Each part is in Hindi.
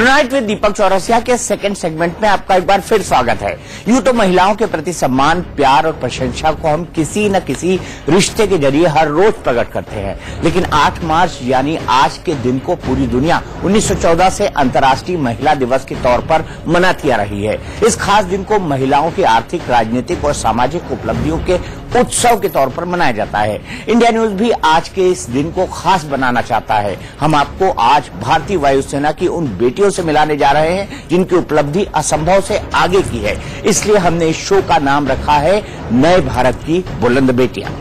टुनाइट विद दीपक चौरसिया के सेकंड सेगमेंट में आपका एक बार फिर स्वागत है। यूं तो महिलाओं के प्रति सम्मान, प्यार और प्रशंसा को हम किसी न किसी रिश्ते के जरिए हर रोज प्रकट करते हैं, लेकिन 8 मार्च यानी आज के दिन को पूरी दुनिया 1914 से अंतर्राष्ट्रीय महिला दिवस के तौर पर मनाती आ रही है। इस खास दिन को महिलाओं की आर्थिक, राजनीतिक और सामाजिक उपलब्धियों के उत्सव के तौर पर मनाया जाता है। इंडिया न्यूज भी आज के इस दिन को खास बनाना चाहता है। हम आपको आज भारतीय वायुसेना की उन बेटियों से मिलाने जा रहे हैं जिनकी उपलब्धि असंभव से आगे की है। इसलिए हमने इस शो का नाम रखा है नए भारत की बुलंद बेटियां।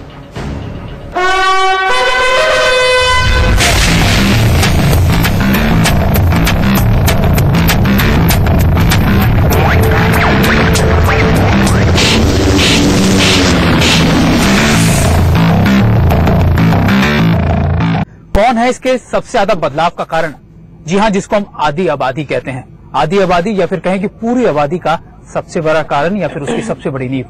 कौन है इसके सबसे ज्यादा बदलाव का कारण? जी हां, जिसको हम आधी आबादी कहते हैं। आधी आबादी या फिर कहें कि पूरी आबादी का सबसे बड़ा कारण या फिर उसकी सबसे बड़ी नींव,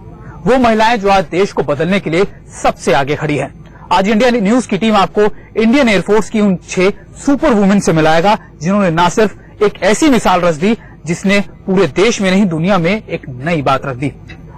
वो महिलाएं जो आज देश को बदलने के लिए सबसे आगे खड़ी हैं। आज इंडिया न्यूज की टीम आपको इंडियन एयरफोर्स की उन 6 सुपर वुमेन से मिलाएगा जिन्होंने न सिर्फ एक ऐसी मिसाल रच दी जिसने पूरे देश में नहीं दुनिया में एक नई बात रख दी।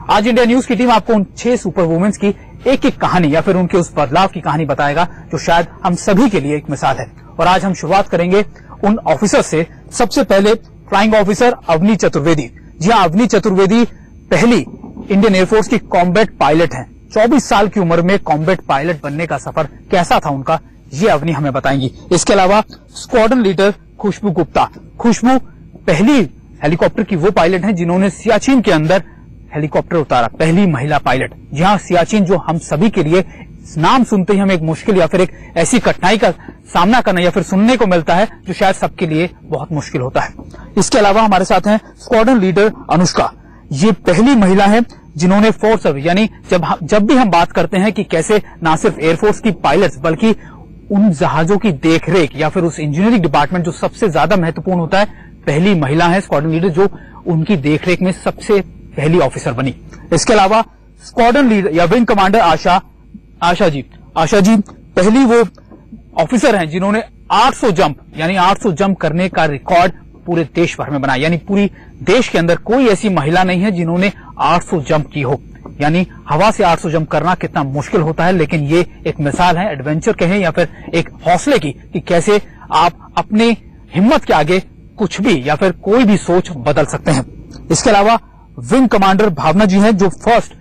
आज इंडिया न्यूज की टीम आपको उन 6 सुपर वुमेन्स की एक एक कहानी या फिर उनके उस बदलाव की कहानी बताएगा जो शायद हम सभी के लिए एक मिसाल है। और आज हम शुरुआत करेंगे उन ऑफिसर से। सबसे पहले फ्लाइंग ऑफिसर अवनी चतुर्वेदी। जी हां, अवनी चतुर्वेदी पहली इंडियन एयरफोर्स की कॉम्बैट पायलट हैं। 24 साल की उम्र में कॉम्बैट पायलट बनने का सफर कैसा था उनका, ये अवनी हमें बताएंगी। इसके अलावा स्क्वाड्रन लीडर खुशबू गुप्ता। खुशबू पहली हेलीकॉप्टर की वो पायलट हैं जिन्होंने सियाचिन के अंदर हेलीकॉप्टर उतारा, पहली महिला पायलट। जहां सियाचिन जो हम सभी के लिए नाम सुनते ही हमें एक मुश्किल या फिर एक ऐसी कठिनाई का सामना करना या फिर सुनने को मिलता है जो शायद सबके लिए बहुत मुश्किल होता है। इसके अलावा हमारे साथ हैं स्क्वाड्रन लीडर अनुष्का। ये पहली महिला है जिन्होंने फोर्स सर्विस यानी जब भी हम बात करते हैं कि कैसे न सिर्फ एयरफोर्स की पायलट्स बल्कि उन जहाजों की देखरेख या फिर उस इंजीनियरिंग डिपार्टमेंट जो सबसे ज्यादा महत्वपूर्ण होता है, पहली महिला है स्क्वाड्रन लीडर जो उनकी देखरेख में सबसे पहली ऑफिसर बनी। इसके अलावा स्क्वाड्रन लीडर या विंग कमांडर आशा जी पहली वो ऑफिसर हैं जिन्होंने 800 जंप यानी 800 जंप करने का रिकॉर्ड पूरे देश भर में बनाया। यानी पूरी देश के अंदर कोई ऐसी महिला नहीं है जिन्होंने 800 जंप की हो। यानी हवा से 800 जंप करना कितना मुश्किल होता है, लेकिन ये एक मिसाल है एडवेंचर कहें या फिर एक हौसले की कि कैसे आप अपनी हिम्मत के आगे कुछ भी या फिर कोई भी सोच बदल सकते हैं। इसके अलावा विंग कमांडर भावना जी हैं जो फर्स्ट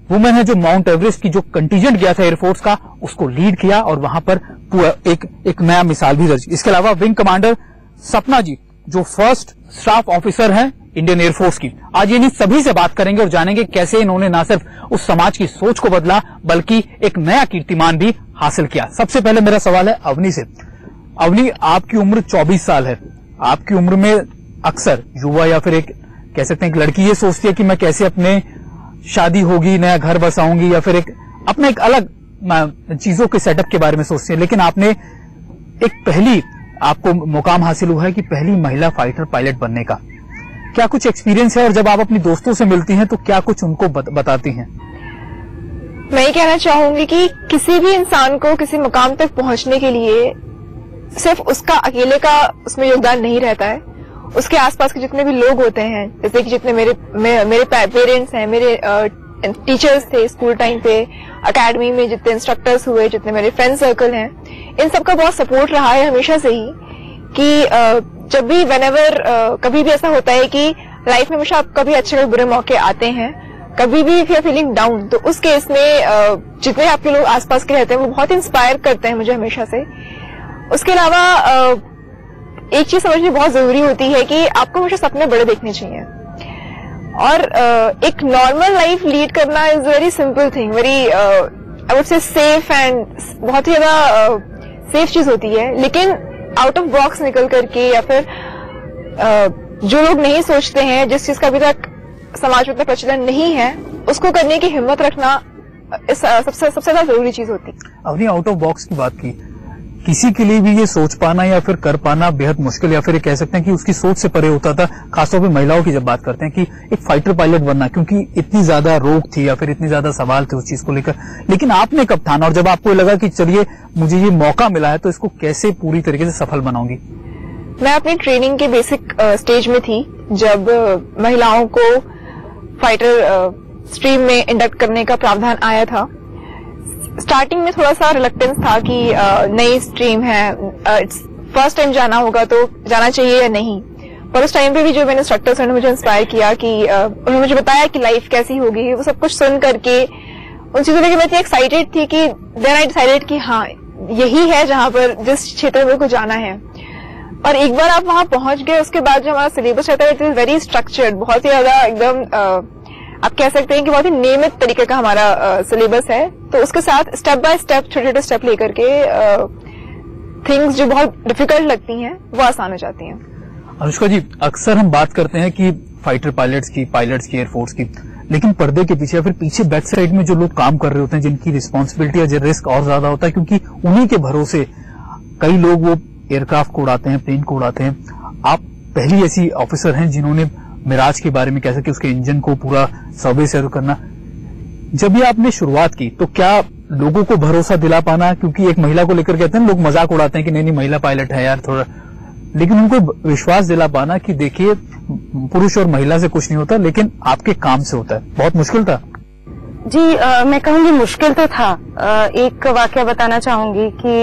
वुमेन है जो माउंट एवरेस्ट की जो कंटीजेंट गया था एयरफोर्स का उसको लीड किया और वहां पर पूरा एक नया मिसाल भी दर्ज। इसके अलावा विंग कमांडर सपना जी जो फर्स्ट स्टाफ ऑफिसर हैं इंडियन एयरफोर्स की। आज इन्हीं सभी से बात करेंगे और जानेंगे कैसे इन्होंने न सिर्फ उस समाज की सोच को बदला बल्कि एक नया कीर्तिमान भी हासिल किया। सबसे पहले मेरा सवाल है अवनी से। अवनी, आपकी उम्र 24 साल है। आपकी उम्र में अक्सर युवा या फिर एक कह सकते हैं एक लड़की ये सोचती है कि मैं कैसे अपने शादी होगी, नया घर बसाऊंगी या फिर एक अपने एक अलग चीजों के सेटअप के बारे में सोचती है, लेकिन आपने एक पहली आपको मुकाम हासिल हुआ है कि पहली महिला फाइटर पायलट बनने का। क्या कुछ एक्सपीरियंस है और जब आप अपनी दोस्तों से मिलती हैं तो क्या कुछ उनको बताती हैं? मैं ये कहना चाहूंगी कि किसी भी इंसान को किसी मुकाम तक पहुंचने के लिए सिर्फ उसका अकेले का उसमें योगदान नहीं रहता है। उसके आसपास के जितने भी लोग होते हैं, जैसे कि जितने मेरे पेरेंट्स हैं, मेरे टीचर्स थे स्कूल टाइम पे, एकेडमी में जितने इंस्ट्रक्टर्स हुए, जितने मेरे फ्रेंड सर्कल हैं, इन सबका बहुत सपोर्ट रहा है हमेशा से ही कि जब भी व्हेनेवर कभी भी ऐसा होता है कि लाइफ में हमेशा कभी अच्छे और बुरे मौके आते हैं, कभी भी if you are feeling down, तो उस केस में जितने आपके लोग आसपास के रहते हैं वो बहुत इंस्पायर करते हैं मुझे हमेशा से। उसके अलावा एक चीज समझनी बहुत जरूरी होती है कि आपको हमेशा सपने बड़े देखने चाहिए और एक नॉर्मल लाइफ लीड करना is very simple thing, very I would say safe and बहुत ही ज्यादा सेफ चीज होती है। लेकिन आउट ऑफ बॉक्स निकल करके या फिर जो लोग नहीं सोचते हैं, जिस चीज का अभी तक समाज में इतना प्रचलन नहीं है, उसको करने की हिम्मत रखना सबसे ज्यादा जरूरी चीज होती है। अवनी, आउट ऑफ बॉक्स की बात की, किसी के लिए भी ये सोच पाना या फिर कर पाना बेहद मुश्किल या फिर कह सकते हैं कि उसकी सोच से परे होता था। खासतौर पे महिलाओं की जब बात करते हैं कि एक फाइटर पायलट बनना, क्योंकि इतनी ज्यादा रोक थी या फिर इतनी ज्यादा सवाल थे उस चीज को लेकर, लेकिन आपने कब ठाना और जब आपको लगा कि चलिए मुझे ये मौका मिला है तो इसको कैसे पूरी तरीके से सफल बनाऊंगी? मैं अपनी ट्रेनिंग के बेसिक स्टेज में थी जब महिलाओं को फाइटर स्ट्रीम में इंडक्ट करने का प्रावधान आया था। स्टार्टिंग में थोड़ा सा रिलक्टेंस था कि नई स्ट्रीम है, फर्स्ट टाइम जाना होगा तो जाना चाहिए या नहीं। पर उस टाइम पे भी जो मेरे इंस्ट्रक्टर्स ने मुझे इंस्पायर किया कि उन्होंने मुझे बताया कि लाइफ कैसी होगी, वो सब कुछ सुन करके उन चीजों लेके मैं इतनी एक्साइटेड थी कि देन आई डिसाइडेड कि हाँ यही है जहां पर जिस क्षेत्र में को जाना है। और एक बार आप वहां पहुंच गए, उसके बाद जो हमारा सिलेबस रहता है इट इज वेरी स्ट्रक्चर्ड, बहुत ही ज्यादा एकदम आप कह सकते हैं कि बहुत ही नियमित तरीके का हमारा सिलेबस है। तो उसके साथ स्टेप बाय स्टेप छोटे छोटे स्टेप लेकर के थिंग्स जो बहुत डिफिकल्ट लगती हैं वो आसान हो जाती हैं। अनुष्का जी, अक्सर हम बात करते हैं कि फाइटर पायलट्स की, एयरफोर्स की, लेकिन पर्दे के पीछे या फिर पीछे बैक साइड में जो लोग काम कर रहे होते हैं जिनकी रिस्पांसिबिलिटी या रिस्क और ज्यादा होता है, क्योंकि उन्हीं के भरोसे कई लोग वो एयरक्राफ्ट को उड़ाते हैं, प्लेन को उड़ाते हैं। आप पहली ऐसी ऑफिसर हैं जिन्होंने मिराज के बारे में कह सके उसके इंजन को पूरा सर्वे से करना। जब ये आपने शुरुआत की तो क्या लोगों को भरोसा दिला पाना, क्योंकि एक महिला को लेकर कहते हैं लोग मजाक उड़ाते हैं कि नहीं महिला पायलट है यार थोड़ा, लेकिन उनको विश्वास दिला पाना कि देखिए पुरुष और महिला से कुछ नहीं होता लेकिन आपके काम से होता है, बहुत मुश्किल था? जी मैं कहूंगी मुश्किल तो था। एक वाकया बताना चाहूंगी कि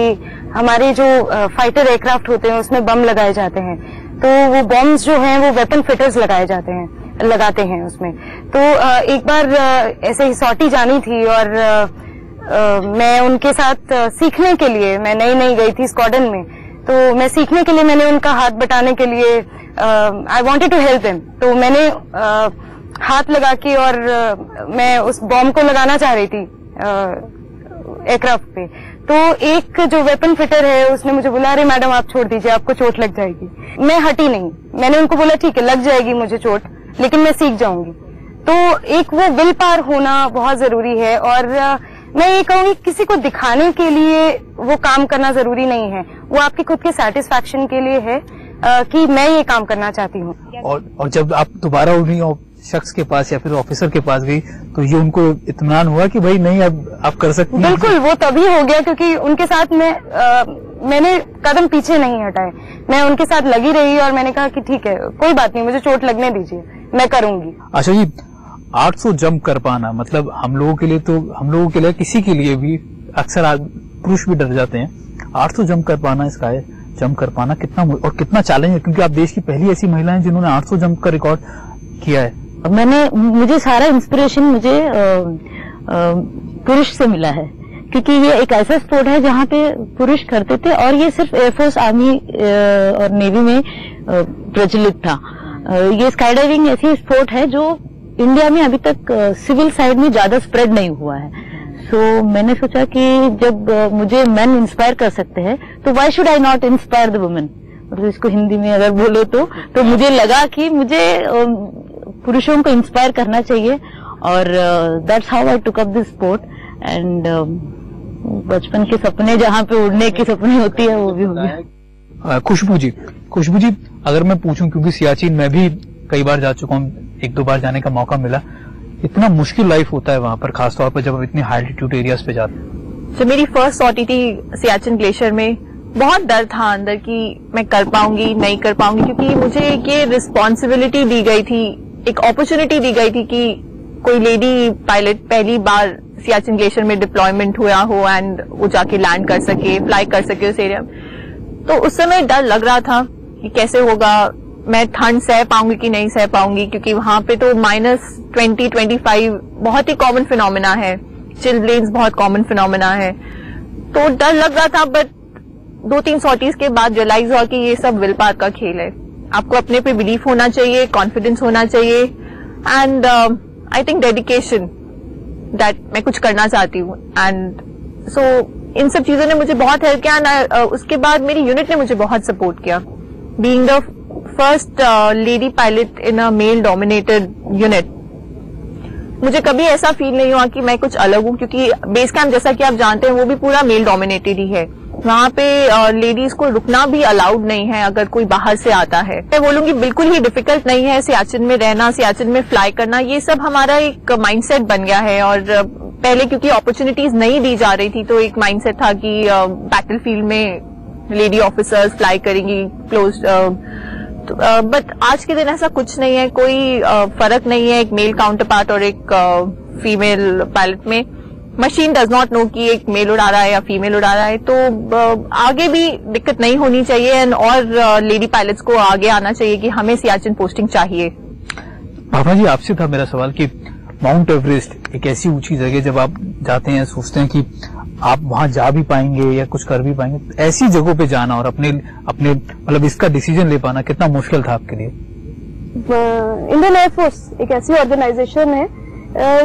हमारे जो फाइटर एयरक्राफ्ट होते हैं उसमें बम लगाए जाते हैं, तो वो बॉम्ब्स जो हैं वो वेपन फिटर्स लगाते हैं उसमें। तो एक बार ऐसे ही सॉटी जानी थी और मैं उनके साथ सीखने के लिए, मैं नई गई थी स्क्वाड्रन में, तो मैं सीखने के लिए मैंने उनका हाथ बटाने के लिए I wanted to help him, तो मैंने हाथ लगा के और मैं उस बॉम्ब को लगाना चाह रही थी एयरक्राफ्ट पे। तो एक जो वेपन फिटर है उसने मुझे बोला अरे मैडम आप छोड़ दीजिए, आपको चोट लग जाएगी। मैं हटी नहीं, मैंने उनको बोला ठीक है लग जाएगी मुझे चोट, लेकिन मैं सीख जाऊंगी। तो एक वो विल पावर होना बहुत जरूरी है। और मैं ये कहूंगी किसी को दिखाने के लिए वो काम करना जरूरी नहीं है, वो आपके खुद के सेटिस्फैक्शन के लिए है कि मैं ये काम करना चाहती हूँ। और जब आप दोबारा उन्हीं शख्स के पास या फिर ऑफिसर के पास गई तो ये उनको इत्मीनान हुआ कि भाई नहीं अब आप कर सकती हैं? बिल्कुल, वो तभी हो गया क्योंकि उनके साथ मैंने कदम पीछे नहीं हटाए, मैं उनके साथ लगी रही और मैंने कहा कि ठीक है कोई बात नहीं, मुझे चोट लगने दीजिए, मैं करूंगी। अच्छा जी, 800 जंप कर पाना मतलब हम लोगों के लिए किसी के लिए भी अक्सर पुरुष भी डर जाते हैं, 800 जंप कर पाना, स्काई जंप कर पाना कितना चैलेंज है, क्योंकि आप देश की पहली ऐसी महिला हैं जिन्होंने 800 जंप का रिकॉर्ड किया है। मुझे सारा इंस्पिरेशन मुझे पुरुष से मिला है, क्योंकि ये एक ऐसा स्पोर्ट है जहाँ पे पुरुष करते थे और ये सिर्फ एयरफोर्स, आर्मी और नेवी में प्रचलित था। ये स्काई डाइविंग ऐसी स्पोर्ट है जो इंडिया में अभी तक सिविल साइड में ज्यादा स्प्रेड नहीं हुआ है। सो मैंने सोचा कि जब मुझे मेन इंस्पायर कर सकते हैं तो why should I not inspire the women, मतलब इसको हिंदी में अगर बोलो तो मुझे लगा कि मुझे पुरुषों को इंस्पायर करना चाहिए और that's how I took up this sport. And बचपन के सपने, जहाँ पे उड़ने की सपने होती है, वो भी हो गया। खुशबू जी, अगर मैं पूछूं, क्योंकि सियाचिन मैं भी कई बार जा चुका हूँ, 1-2 बार जाने का मौका मिला, इतना मुश्किल लाइफ होता है वहां पर, खासतौर पर जब हम इतने हाई एल्टीट्यूड एरियाज पे जाते हैं। जब मेरी फर्स्ट सॉटी थी सियाचिन ग्लेशियर में, बहुत डर था अंदर कि मैं कर पाऊंगी नहीं कर पाऊंगी, क्योंकि मुझे ये रिस्पॉन्सिबिलिटी दी गई थी, एक अपॉर्चुनिटी दी गई थी कि कोई लेडी पायलट पहली बार सियाचिन ग्लेशियर में डिप्लॉयमेंट हुआ हो एंड वो जाके लैंड कर सके, फ्लाई कर सके उस एरिया में। तो उस समय डर लग रहा था कि कैसे होगा, मैं ठंड सह पाऊंगी कि नहीं सह पाऊंगी, क्योंकि वहां पे तो -20-25 बहुत ही कॉमन फिनोमेना है, चिल ब्लेन्स बहुत कॉमन फिनोमेना है, तो डर लग रहा था। बट 2-3 सॉटीज के बाद रियलाइज हुआ कि ये सब विल पावर का खेल है, आपको अपने पे बिलीफ होना चाहिए, कॉन्फिडेंस होना चाहिए and I think dedication that मैं कुछ करना चाहती हूँ। एंड सो इन सब चीजों ने मुझे बहुत हेल्प किया। उसके बाद मेरी यूनिट ने मुझे बहुत सपोर्ट किया, being the first lady pilot in a male dominated unit. मुझे कभी ऐसा फील नहीं हुआ कि मैं कुछ अलग हूँ, क्योंकि बेस कैंप जैसा कि आप जानते हैं वो भी पूरा मेल डोमिनेटेड ही है, वहां पे लेडीज को रुकना भी अलाउड नहीं है अगर कोई बाहर से आता है। मैं बोलूंगी बिल्कुल ही डिफिकल्ट नहीं है सियाचिन में रहना, सियाचिन में फ्लाई करना, ये सब हमारा एक माइंडसेट बन गया है। और पहले क्योंकि अपॉर्चुनिटीज नहीं दी जा रही थी तो एक माइंडसेट था कि बैटलफील्ड में लेडी ऑफिसर्स फ्लाई करेंगी क्लोज, बट आज के दिन ऐसा कुछ नहीं है, कोई फर्क नहीं है एक मेल काउंटर पार्ट और एक फीमेल पायलट में। मशीन डज नॉट नो कि एक मेल उड़ा रहा है या फीमेल उड़ा रहा है, तो आगे भी दिक्कत नहीं होनी चाहिए एंड और लेडी पायलट्स को आगे आना चाहिए कि हमें सियाचिन पोस्टिंग चाहिए। भावना जी, आपसे था मेरा सवाल कि माउंट एवरेस्ट एक ऐसी ऊंची जगह, जब आप जाते हैं सोचते हैं कि आप वहां जा भी पाएंगे या कुछ कर भी पाएंगे, तो ऐसी जगहों पे जाना और अपने मतलब इसका डिसीजन ले पाना कितना मुश्किल था आपके लिए? इंडियन एयरफोर्स एक ऐसी ऑर्गेनाइजेशन है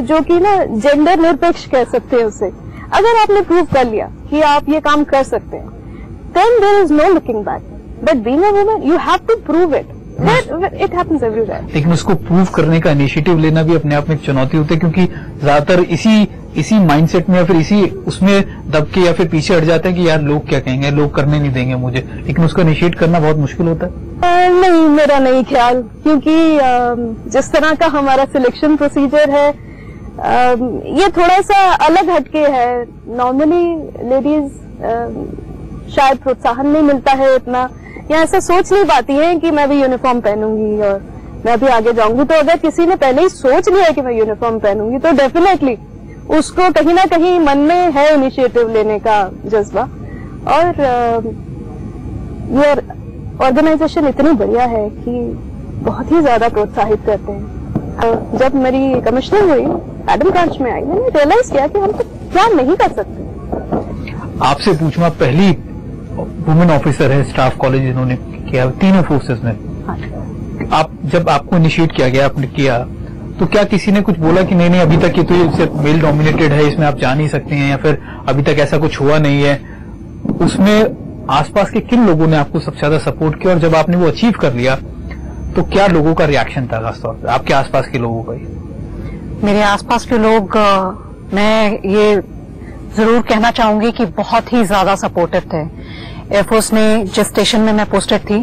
जो कि ना जेंडर निरपेक्ष कह सकते हैं उसे। अगर आपने प्रूव कर लिया कि आप ये काम कर सकते हैं, then there is no looking back. But being a woman you have to prove it. It happens everywhere. लेकिन उसको प्रूव करने का इनिशिएटिव लेना भी अपने आप में एक चुनौती होती है, क्योंकि ज्यादातर इसी माइंडसेट में या फिर इसी उसमें दब के या फिर पीछे हट जाते हैं कि यार लोग क्या कहेंगे, लोग करने नहीं देंगे मुझे, लेकिन उसको इनिशिएट करना बहुत मुश्किल होता है। नहीं, मेरा नहीं ख्याल, क्योंकि जिस तरह का हमारा सिलेक्शन प्रोसीजर है ये थोड़ा सा अलग हटके है। नॉर्मली लेडीज शायद प्रोत्साहन नहीं मिलता है इतना, या ऐसा सोच नहीं पाती है कि मैं भी यूनिफॉर्म पहनूंगी और मैं भी आगे जाऊंगी। तो अगर किसी ने पहले ही सोच लिया है कि मैं यूनिफॉर्म पहनूंगी, तो डेफिनेटली उसको कहीं ना कहीं मन में है इनिशिएटिव लेने का जज्बा। और ये ऑर्गेनाइजेशन इतनी बढ़िया है कि बहुत ही ज्यादा प्रोत्साहित करते हैं। जब मेरी कमिश्नर हुई एडम ब्रांच में आई, मैंने रियलाइज किया कि हम तो क्या नहीं कर सकते। आपसे पूछना, पहली वुमेन ऑफिसर है स्टाफ कॉलेज इन्होंने किया तीनों फोर्सेस में। आप जब आपको इनिशिएट किया गया, आपने किया, तो क्या किसी ने कुछ बोला कि नहीं अभी तक ये तो ये सिर्फ मेल डोमिनेटेड है, इसमें आप जा नहीं सकते हैं, या फिर अभी तक ऐसा कुछ हुआ नहीं है? उसमें आसपास के किन लोगों ने आपको सबसे ज्यादा सपोर्ट किया, और जब आपने वो अचीव कर लिया तो क्या लोगों का रिएक्शन था, खासतौर पर आपके आसपास के लोगों का? मेरे आसपास के लोग, मैं ये जरूर कहना चाहूंगी कि बहुत ही ज्यादा सपोर्टिव थे। एयरफोर्स में जिस स्टेशन में मैं पोस्टेड थी,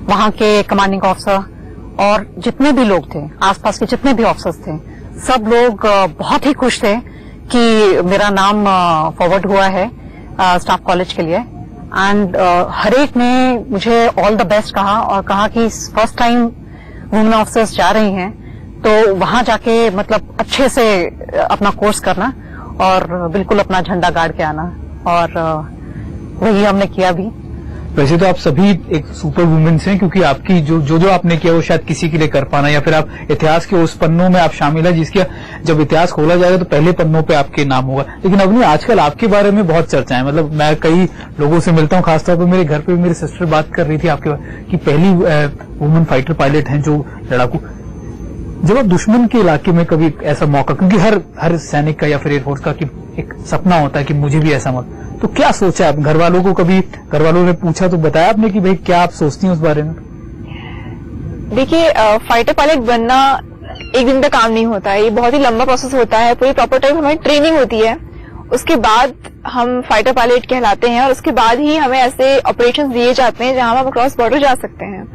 वहां के कमांडिंग ऑफिसर और जितने भी लोग थे, आसपास के जितने भी ऑफिसर्स थे, सब लोग बहुत ही खुश थे कि मेरा नाम फॉरवर्ड हुआ है स्टाफ कॉलेज के लिए। एंड हर एक ने मुझे ऑल द बेस्ट कहा और कहा कि फर्स्ट टाइम वुमेन ऑफिसर्स जा रही हैं, तो वहां जाके मतलब अच्छे से अपना कोर्स करना और बिल्कुल अपना झंडा गाड़ के आना, और वही हमने किया भी। वैसे तो आप सभी एक सुपर वुमेन्स हैं, क्योंकि आपकी जो आपने किया वो शायद किसी के लिए कर पाना, या फिर आप इतिहास के उस पन्नों में आप शामिल है जिसके जब इतिहास खोला जाएगा तो पहले पन्नों पे आपके नाम होगा। लेकिन अवनी, आजकल आपके बारे में बहुत चर्चा है, मतलब मैं कई लोगों से मिलता हूँ, खासतौर पर मेरे घर पे मेरी सिस्टर बात कर रही थी आपके बारे कि पहली वुमेन फाइटर पायलट हैं जो लड़ाकू। जब आप दुश्मन के इलाके में कभी ऐसा मौका, क्योंकि हर सैनिक का या फिर एयरफोर्स का एक सपना होता है कि मुझे भी ऐसा मौका, तो क्या सोचा आप? घर वालों को कभी घर वालों ने पूछा तो बताया आपने कि भाई क्या आप सोचती हैं उस बारे में? देखिए, फाइटर पायलट बनना एक दिन का काम नहीं होता है, ये बहुत ही लंबा प्रोसेस होता है। पूरी प्रॉपर टाइम हमारी ट्रेनिंग होती है, उसके बाद हम फाइटर पायलट कहलाते हैं और उसके बाद ही हमें ऐसे ऑपरेशंस दिए जाते हैं जहां हम क्रॉस बॉर्डर जा सकते हैं।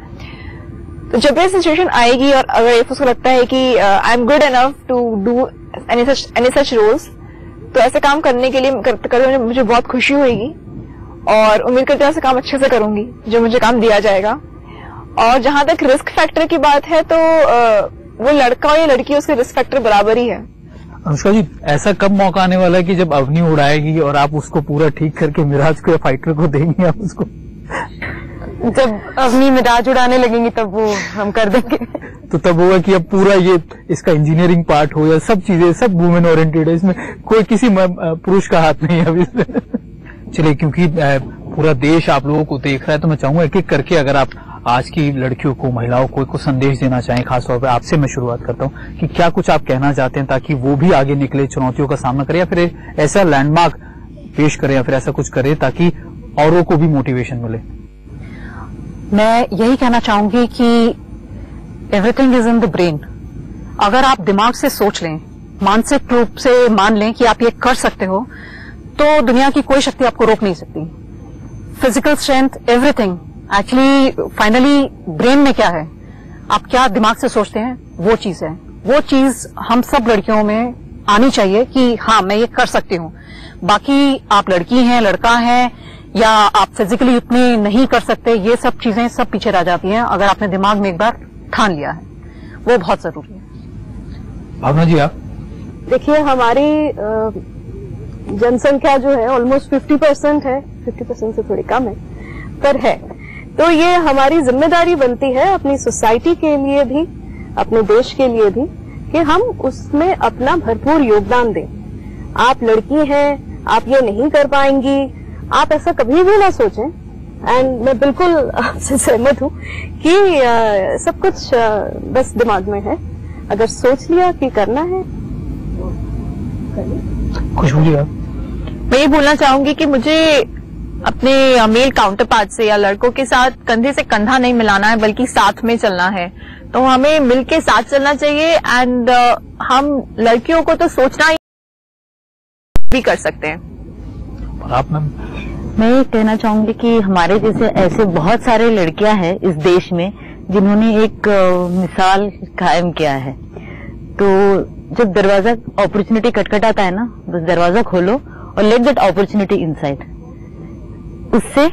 तो जब ये सिचुएशन आएगी और अगर एयरफोर्स को लगता है कि I am good enough to do any such roles, तो ऐसे काम करने के लिए करते मुझे बहुत खुशी होगी और उम्मीद करते हैं ऐसे काम अच्छे से करूंगी जो मुझे काम दिया जाएगा। और जहां तक रिस्क फैक्टर की बात है, तो वो लड़का और या लड़की उसके रिस्क फैक्टर बराबर ही है। अनुष्का जी, ऐसा कब मौका आने वाला है कि जब अवनी उड़ाएगी और आप उसको पूरा ठीक करके मिराज को या फाइटर को देंगे आप उसको? जब अवनी मिराज उड़ाने लगेंगी तब वो हम कर देंगे। तो तब होगा कि अब पूरा ये इसका इंजीनियरिंग पार्ट हो या सब चीजें सब वुमेन ओरिएंटेड है, इसमें कोई किसी पुरुष का हाथ नहीं है अभी इसमें। चलिए, क्योंकि पूरा देश आप लोगों को देख रहा है, तो मैं चाहूंगा एक एक करके अगर आप आज की लड़कियों को, महिलाओं को संदेश देना चाहें, खासतौर पर आपसे मैं शुरुआत करता हूं कि क्या कुछ आप कहना चाहते हैं ताकि वो भी आगे निकले, चुनौतियों का सामना करें, या फिर ऐसा लैंडमार्क पेश करें या फिर ऐसा कुछ करें ताकि औरों को भी मोटिवेशन मिले? मैं यही कहना चाहूंगी कि everything is in the brain. अगर आप दिमाग से सोच लें, मानसिक रूप से मान लें कि आप ये कर सकते हो, तो दुनिया की कोई शक्ति आपको रोक नहीं सकती। Physical strength, everything, actually finally brain में क्या है, आप क्या दिमाग से सोचते हैं, वो चीज है। वो चीज हम सब लड़कियों में आनी चाहिए कि हाँ, मैं ये कर सकती हूँ। बाकी आप लड़की हैं, लड़का है, या आप फिजिकली उतने नहीं कर सकते, ये सब चीजें सब पीछे रह जाती हैं अगर आपने दिमाग में एक बार ठान लिया है। वो बहुत जरूरी है। भावना जी, आप देखिए, हमारी जनसंख्या जो है ऑलमोस्ट 50% है, 50% से थोड़ी कम है, पर है। तो ये हमारी जिम्मेदारी बनती है अपनी सोसाइटी के लिए भी, अपने देश के लिए भी, कि हम उसमें अपना भरपूर योगदान दें। आप लड़की हैं, आप ये नहीं कर पाएंगी, आप ऐसा कभी भी ना सोचें। एंड मैं बिल्कुल आपसे सहमत हूं कि सब कुछ बस दिमाग में है। अगर सोच लिया कि करना है, खुशबू जी, आप मैं ये बोलना चाहूंगी कि मुझे अपने मेल काउंटर पार्ट से या लड़कों के साथ कंधे से कंधा नहीं मिलाना है, बल्कि साथ में चलना है। तो हमें मिलके साथ चलना चाहिए। एंड हम लड़कियों को तो सोचना ही भी कर सकते हैं। और आप मैम? मैं ये कहना चाहूंगी कि हमारे जैसे ऐसे बहुत सारे लड़कियां हैं इस देश में जिन्होंने एक मिसाल कायम किया है। तो जब दरवाजा अपॉर्चुनिटी खटखटाता है ना, बस दरवाजा खोलो और लेट दैट अपॉर्चुनिटी इनसाइड। उससे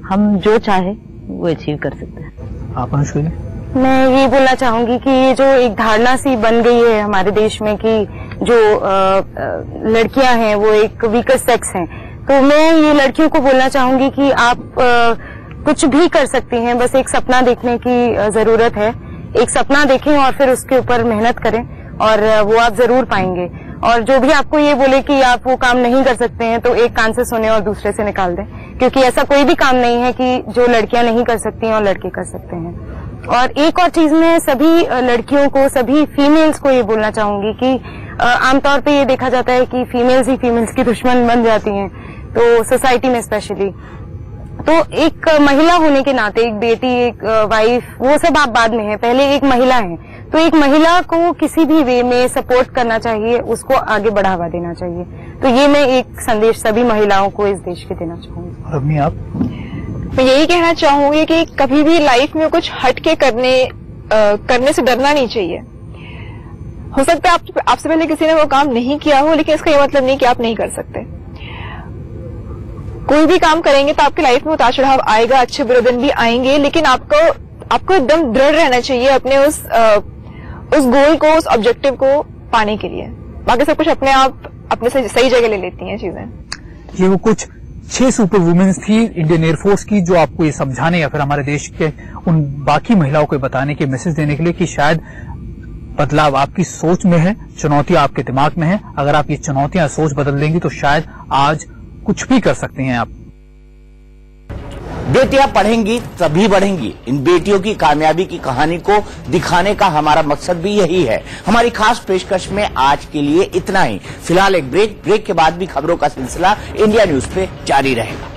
हम जो चाहे वो अचीव कर सकते हैं। आप अनुष्का जी? मैं ये बोलना चाहूंगी कि ये जो एक धारणा सी बन गई है हमारे देश में कि जो लड़कियां हैं वो एक वीकर सेक्स हैं, तो मैं ये लड़कियों को बोलना चाहूंगी कि आप कुछ भी कर सकती हैं। बस एक सपना देखने की जरूरत है। एक सपना देखें और फिर उसके ऊपर मेहनत करें और वो आप जरूर पाएंगे। और जो भी आपको ये बोले कि आप वो काम नहीं कर सकते हैं, तो एक कान से सुने और दूसरे से निकाल दें, क्योंकि ऐसा कोई भी काम नहीं है कि जो लड़कियां नहीं कर सकती हैं और लड़के कर सकते हैं। और एक और चीज में सभी लड़कियों को, सभी फीमेल्स को ये बोलना चाहूंगी कि आमतौर पे ये देखा जाता है कि फीमेल्स ही फीमेल्स की दुश्मन बन जाती हैं, तो सोसाइटी में स्पेशली। तो एक महिला होने के नाते, एक बेटी, एक वाइफ, वो सब आप बाद में है, पहले एक महिला है। तो एक महिला को किसी भी वे में सपोर्ट करना चाहिए, उसको आगे बढ़ावा देना चाहिए। तो ये मैं एक संदेश सभी महिलाओं को इस देश के देना चाहूंगी। और अम्मी, आप? मैं यही कहना चाहूंगी कि कभी भी लाइफ में कुछ हटके करने से डरना नहीं चाहिए। हो सकता है आपसे पहले किसी ने वो काम नहीं किया हो, लेकिन इसका ये मतलब नहीं कि आप नहीं कर सकते। कोई भी काम करेंगे तो आपकी लाइफ में उतार चढ़ाव आएगा, अच्छे बुरे दिन भी आएंगे, लेकिन आपको एकदम दृढ़ रहना चाहिए अपने उस गोल को, उस ऑब्जेक्टिव को पाने के लिए। बाकी सब कुछ अपने आप अपने सही जगह ले लेती हैं चीजें। ये वो कुछ 6 सुपर वुमेन्स थी इंडियन एयरफोर्स की, जो आपको ये समझाने या फिर हमारे देश के उन बाकी महिलाओं को बताने के मैसेज देने के लिए कि शायद बदलाव आपकी सोच में है, चुनौतियां आपके दिमाग में है। अगर आप ये चुनौतियां, सोच बदल देंगी तो शायद आज कुछ भी कर सकते हैं आप। बेटियां पढ़ेंगी तभी बढ़ेंगी। इन बेटियों की कामयाबी की कहानी को दिखाने का हमारा मकसद भी यही है। हमारी खास पेशकश में आज के लिए इतना ही। फिलहाल एक ब्रेक के बाद भी खबरों का सिलसिला इंडिया न्यूज पे जारी रहेगा।